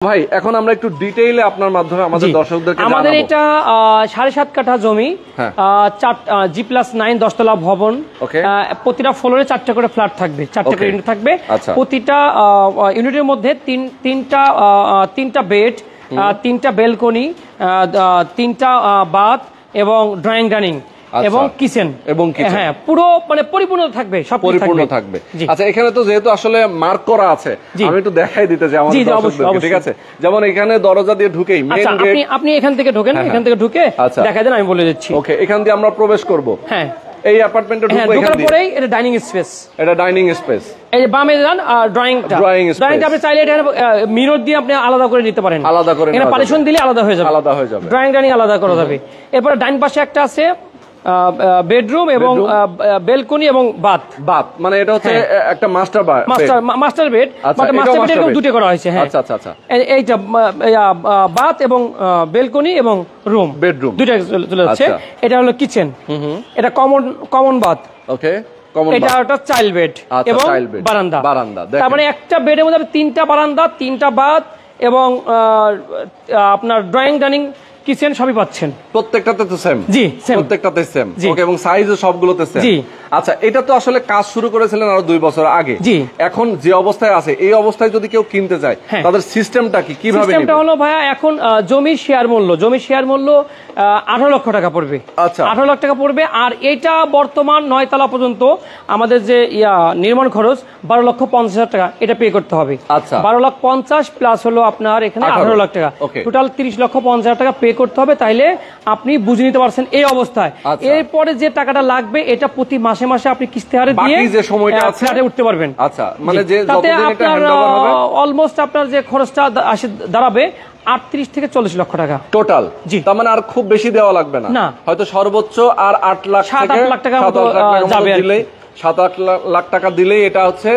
ভাই এখন আমরা একটু ডিটেইলে আপনার মাধ্যমে আমাদের দর্শকদেরকে জানাবো। আমাদের এটা 7.5 কাঠা জমি, G+9 10 তলা ভবন, প্রতিটা ফ্লোরে 4টা করে ফ্ল্যাট থাকবে, 4টা করে ইউনিট থাকবে। প্রতিটা ইউনিটের মধ্যে তিনটা বেড, 3টা বেলকনি, 3টা বাথ এবং ড্রয়িং ডাইনিং এবং কিচেন হ্যাঁ পুরো মানে পরিপূর্ণ থাকবে, সব পরিপূর্ণ থাকবে। আচ্ছা এখানে তো যেহেতু আসলে মার্ক করা আছে আমি একটু দেখাই দিতে চাই আমাদের দর্শকদেরকে, ঠিক আছে? যেমন এখানে দরজা দিয়ে ঢুকেই মেইন গেট, আপনি এখান থেকে ঢোকেন, এখান থেকে ঢুকে দেখাই দেন, আমি বলে দিচ্ছি। ওকে, এখান দিয়ে আমরা প্রবেশ করব। হ্যাঁ, এই অ্যাপার্টমেন্টে ঢুকবো, এখান দিয়ে পরেই এটা ডাইনিং স্পেস, এটা ডাইনিং স্পেস। এই যে বামে যান ড্রয়িংটা আপনি চাইলে এটা মিরর দিয়ে আপনি আলাদা করে নিতে পারেন, আলাদা করে এখানে পার্টিশন দিলে আলাদা হয়ে যাবে, ড্রয়িং ডাইনিং আলাদা করা যাবে। এরপর ডাইন পাশে একটা আছে বেডরুম এবং বেলকনি এবং বাথ, মানে এটা হচ্ছে একটা master bed, but master bed এরকম দুটো করা হয়েছে। হ্যাঁ, আচ্ছা আচ্ছা আচ্ছা, এইটা বাথ এবং বেলকনি এবং রুম, বেডরুম দুটো চলে যাচ্ছে। এটা হলো কিচেন, এটা কমন বাথ। ওকে, এটা একটা চাইল্ড বেড এবং বারান্দা। তার মানে একটা বেডের মধ্যে 3টা বারান্দা, 3টা বাথ এবং আপনার ড্রয়িং ডাইনিং কিচেন সবই পাচ্ছেন। প্রত্যেকটাতে তো সেম? জি, প্রত্যেকটাতে সেম। ওকে, এবং সাইজও সবগুলোতে সেম? জি। আচ্ছা, এটা তো আসলে কাজ শুরু করেছিলেন আরো 2 বছর আগে। জি। এখন যে অবস্থায় আছে, এই অবস্থায় যদি কেউ কিনতে চায় তাদের সিস্টেমটা কি, কিভাবে নেবে? সিস্টেমটা হলো ভাইয়া, এখন জমির শেয়ার মূল্য 18 লক্ষ টাকা পড়বে। আচ্ছা, 18 লাখ টাকা পড়বে। আর এটা বর্তমান 9 তলা পর্যন্ত আমাদের যে নির্মাণ খরচ 12,50,000 টাকা এটা পে করতে হবে। আচ্ছা, 12,50,000 প্লাস হলো আপনার এখানে 18 লাখ টাকা, টোটাল 30,50,000 টাকা পে করতে হবে। তাইলে আপনি বুঝে নিতে পারছেন এই অবস্থায়। এরপরে যে টাকাটা লাগবে এটা প্রতি মাসে মাসে আপনি কিস্তি হারে দিয়ে যে সময়টা আছে ফ্ল্যাটে উঠতে পারবেন। আচ্ছা, মানে যে যতদিন এটা হ্যান্ডওভার হবে অলমোস্ট আপনার যে খরচটা দাঁড়াবে 38 থেকে 40 লক্ষ টাকা টোটাল। জি, তার মানে আর খুব বেশি দেওয়া লাগবে না, হয়তো সর্বোচ্চ আর 8 লাখ থেকে 7-8 লাখ টাকা যাবে, 7-8 লাখ টাকা দিলেই এটা হচ্ছে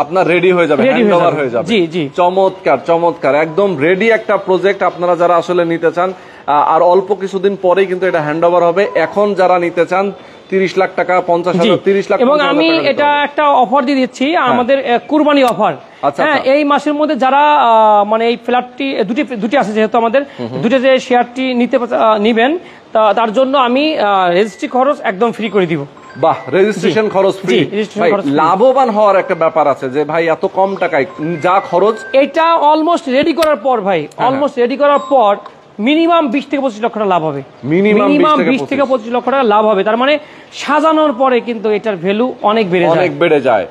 আপনার রেডি হয়ে যাবে, হ্যান্ডওভার হয়ে যাবে। জি জি, চমৎকার একদম রেডি একটা প্রজেক্ট। আপনারা যারা আসলে নিতে চান, আর অল্প কিছুদিন পরেই কিন্তু এটা হ্যান্ডওভার হবে। এখন যারা নিতে চান 30 লাখ টাকা, 50,000, 30 লাখ। এবং আমি এটা একটা অফার দিয়ে দিচ্ছি, আমাদের কুরবানি অফার। হ্যাঁ, এই মাসের মধ্যে যারা মানে এই ফ্ল্যাটটি দুটি আছে যেহেতু আমাদের, দুটো যে শেয়ারটি নিবেন তার জন্য আমি রেজিস্ট্রি খরচ একদম ফ্রি করে দিব। বাহ, রেজিস্ট্রেশন খরচ ফ্রি। ভাই, লাভবান হওয়ার একটা ব্যাপার আছে যে ভাই এত কম টাকায় যা খরচ, এটা অলমোস্ট রেডি করার পর ভাই, অলমোস্ট রেডি করার পর মিনিমাম 20 থেকে 25 লক্ষ টাকা লাভ হবে। মিনিমাম 20 থেকে 25 লক্ষ টাকা লাভ হবে। তার মানে সাজানোর পরে কিন্তু এটার ভ্যালু অনেক বেড়ে যায়।